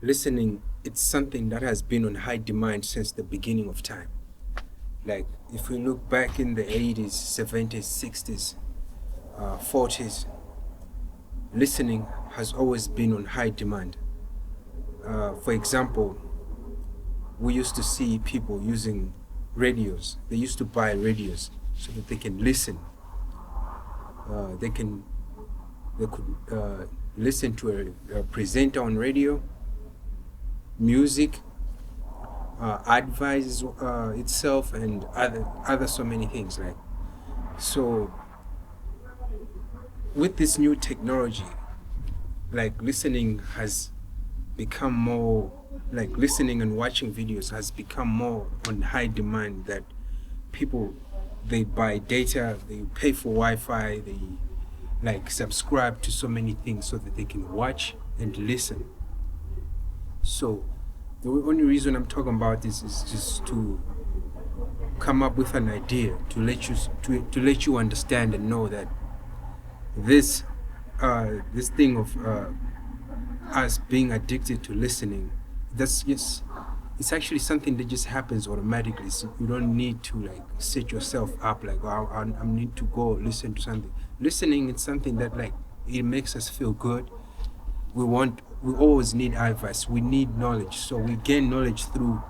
listening, it's something that has been on high demand since the beginning of time. Like if we look back in the 80s, 70s, 60s, 40s, listening has always been on high demand. For example, we used to see people using radios. They used to buy radios so that they can listen. They can they could listen to a presenter on radio, music, advice itself, and other so many things. Like so, with this new technology, like listening has become more like listening and watching videos has become more on high demand that people they buy data, they pay for Wi-Fi, they like subscribe to so many things so that they can watch and listen. So the only reason I'm talking about this is just to come up with an idea to let you understand and know that this this thing of us being addicted to listening, that's just it's actually something that just happens automatically. So you don't need to like set yourself up like, oh, I need to go listen to something. Listening is something that like it makes us feel good. We always need advice. We need knowledge. So we gain knowledge through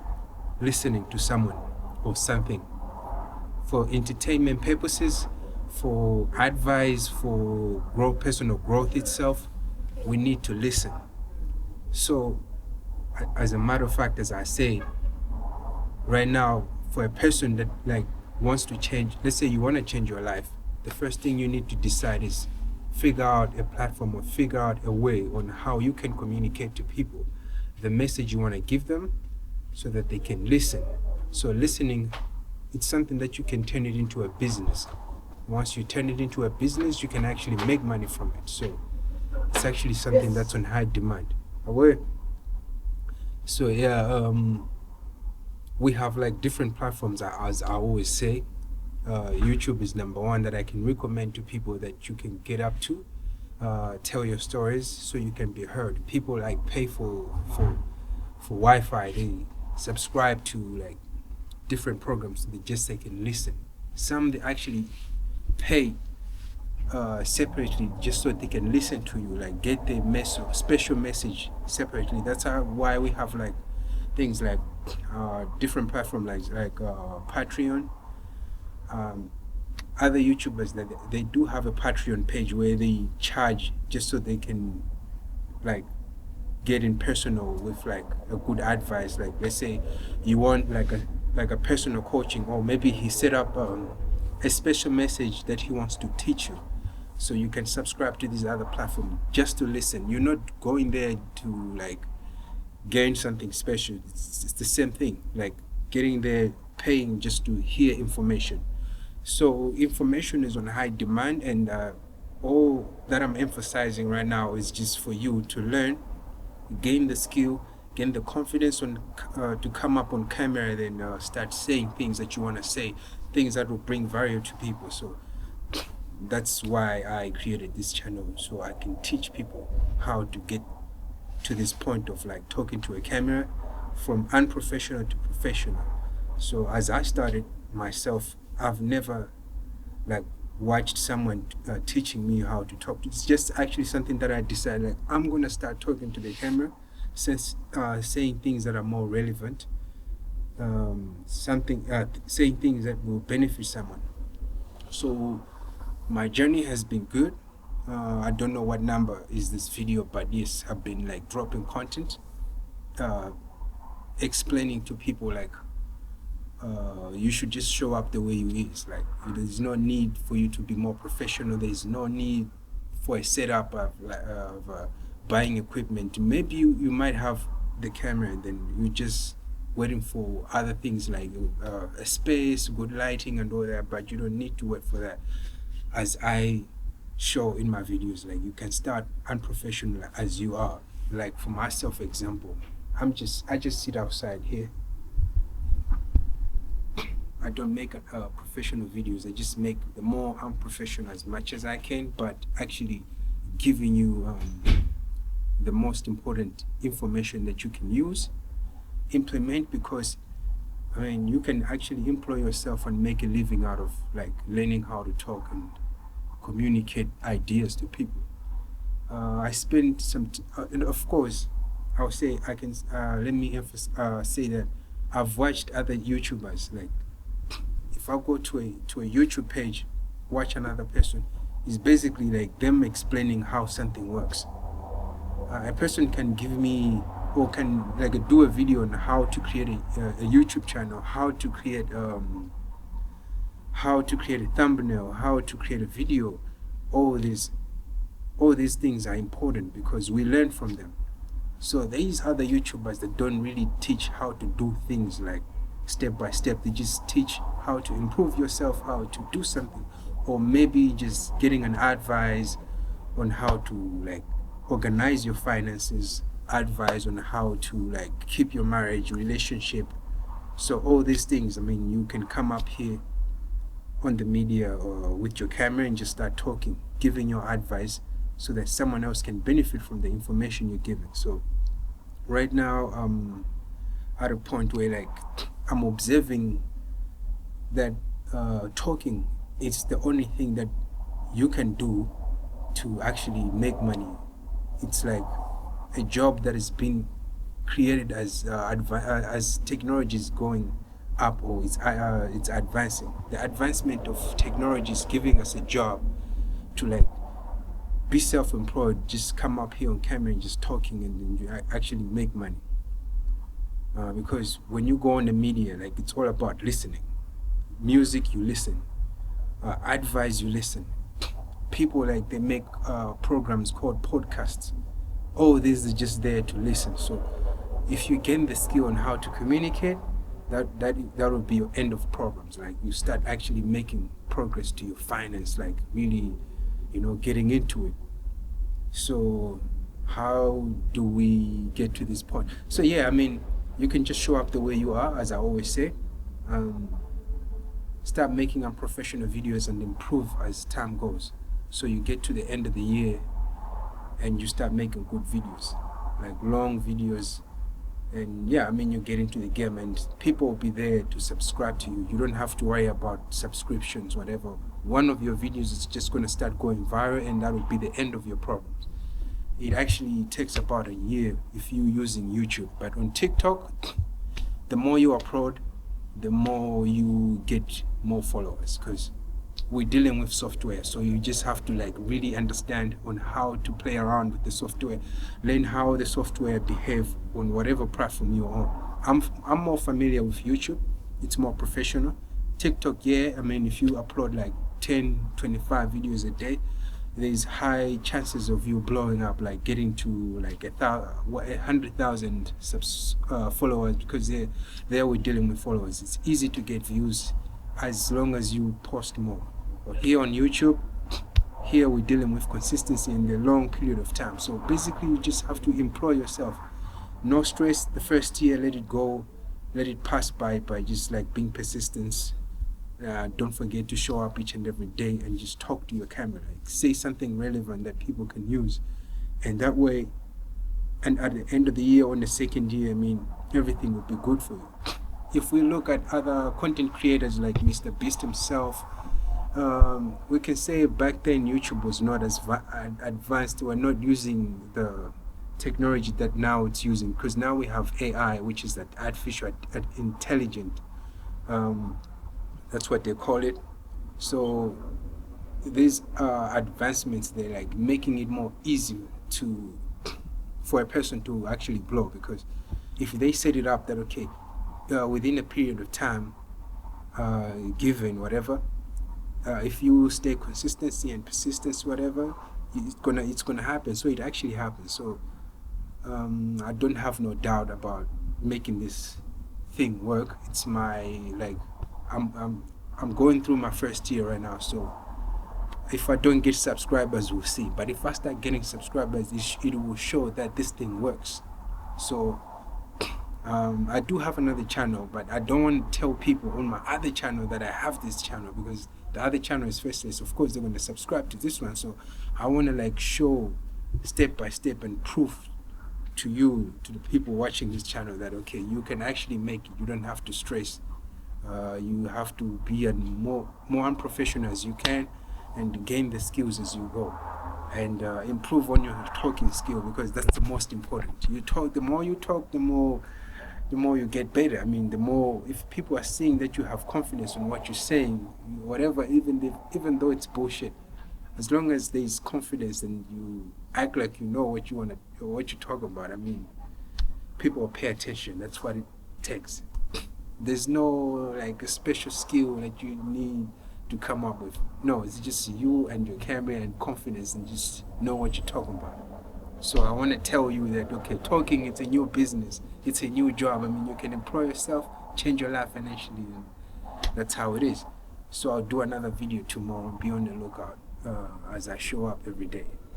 listening to someone or something. For entertainment purposes, for advice, for personal growth itself, we need to listen. So, as a matter of fact, as I say, right now, for a person that like wants to change, let's say you want to change your life, the first thing you need to decide is figure out a platform or figure out a way on how you can communicate to people the message you want to give them so that they can listen. So listening, it's something that you can turn it into a business. Once you turn it into a business, you can actually make money from it. So it's actually something that's on high demand. Aware? So yeah, we have like different platforms as I always say. YouTube is number one that I can recommend to people that you can get up to, tell your stories so you can be heard. People like pay for Wi-Fi. They subscribe to like different programs. They can listen. Some they actually pay separately just so they can listen to you, like get the special message separately. That's why we have like things like different platforms like Patreon. Other YouTubers that they do have a Patreon page where they charge just so they can like get in personal with like a good advice. Like let's say you want like a personal coaching, or maybe he set up a special message that he wants to teach you. So you can subscribe to this other platform just to listen. You're not going there to like gain something special. It's the same thing, like getting there, paying just to hear information. So information is on high demand, and all that I'm emphasizing right now is just for you to learn, gain the skill, gain the confidence to come up on camera, and then start saying things that you want to say, things that will bring value to people. So that's why I created this channel, so I can teach people how to get to this point of like talking to a camera from unprofessional to professional. So as I started myself, I've never like watched someone teaching me how to talk. It's just actually something that I decided like I'm gonna start talking to the camera, since saying things that are more relevant, saying things that will benefit someone. So my journey has been good. I don't know what number is this video, but yes, I've been like dropping content, explaining to people like you should just show up the way you is. Like there's no need for you to be more professional. There's no need for a setup of buying equipment. Maybe you might have the camera, and then you just waiting for other things like a space, good lighting, and all that. But you don't need to wait for that. As I show in my videos, like you can start unprofessional as you are. Like for myself, example, I just sit outside here. I don't make professional videos. I just make the more unprofessional as much as I can, but actually giving you the most important information that you can use, implement, because I mean, you can actually employ yourself and make a living out of like learning how to talk and communicate ideas to people. I spent and of course, I'll say I can. Let me say that I've watched other YouTubers. Like, if I go to a YouTube page, watch another person, it's basically like them explaining how something works. A person can give me or can like do a video on how to create a YouTube channel, how to create a thumbnail, how to create a video. All these things are important because we learn from them. So these other YouTubers that don't really teach how to do things like step by step. They just teach how to improve yourself, how to do something, or maybe just getting an advice on how to like organize your finances, advice on how to like keep your marriage, relationship. So all these things, I mean, you can come up here on the media or with your camera and just start talking, giving your advice so that someone else can benefit from the information you're giving. So right now I'm at a point where like I'm observing that talking is the only thing that you can do to actually make money. It's like a job that is being created as technology is going up, or it's advancing. The advancement of technology is giving us a job to like be self-employed, just come up here on camera and just talking, and then you actually make money. Because when you go on the media, like it's all about listening. Music, you listen. Advice, you listen. People like they make programs called podcasts. All this is just there to listen. So if you gain the skill on how to communicate, that will be your end of problems. Like you start actually making progress to your finance, like really, getting into it. So how do we get to this point? So yeah, I mean, you can just show up the way you are, as I always say. Start making unprofessional videos and improve as time goes. So you get to the end of the year and you start making good videos, like long videos. And yeah, I mean, you get into the game and people will be there to subscribe to you. You don't have to worry about subscriptions, whatever. One of your videos is just going to start going viral, and that will be the end of your problems. It actually takes about a year if you're using YouTube. But on TikTok, the more you upload, the more you get more followers, because we're dealing with software. So you just have to like really understand on how to play around with the software, learn how the software behave on whatever platform you're on. I'm more familiar with YouTube. It's more professional. TikTok, yeah, I mean, if you upload like 10, 25 videos a day, there's high chances of you blowing up, like getting to like 100,000 followers, because there we're dealing with followers. It's easy to get views as long as you post more. But here on YouTube, here we're dealing with consistency in a long period of time. So basically you just have to employ yourself. No stress the first year, let it go, let it pass by just like being persistent. Don't forget to show up each and every day and just talk to your camera, like say something relevant that people can use. And that way, and at the end of the year, on the second year, I mean, everything will be good for you. If we look at other content creators like Mr. Beast himself, we can say back then YouTube was not as advanced. We're not using the technology that now it's using, because now we have AI, which is that artificial intelligent. That's what they call it. So these advancements, they're like making it more easy for a person to actually blow, because if they set it up that okay, within a period of time given, whatever, if you stay consistency and persistence, whatever, it's gonna happen. So it actually happens. So I don't have no doubt about making this thing work. It's my like I'm going through my first year right now. So if I don't get subscribers, we'll see. But if I start getting subscribers, it will show that this thing works. So I do have another channel, but I don't want to tell people on my other channel that I have this channel, because the other channel is faceless. Of course, they're going to subscribe to this one. So I want to like show step by step and proof to you, to the people watching this channel, that okay, you can actually make it. You don't have to stress. You have to be as more unprofessional as you can, and gain the skills as you go, and improve on your talking skill, because that's the most important. You talk. The more you talk, the more you get better. I mean, the more, if people are seeing that you have confidence in what you're saying, whatever, even though it's bullshit, as long as there's confidence and you act like you know what you want to, or what you talk about, I mean, people will pay attention. That's what it takes. There's no like a special skill that you need to come up with. No, it's just you and your camera and confidence, and just know what you're talking about. So I want to tell you that, okay, talking, it's a new business. It's a new job. I mean, you can employ yourself, change your life financially, and that's how it is. So I'll do another video tomorrow. Be on the lookout as I show up every day.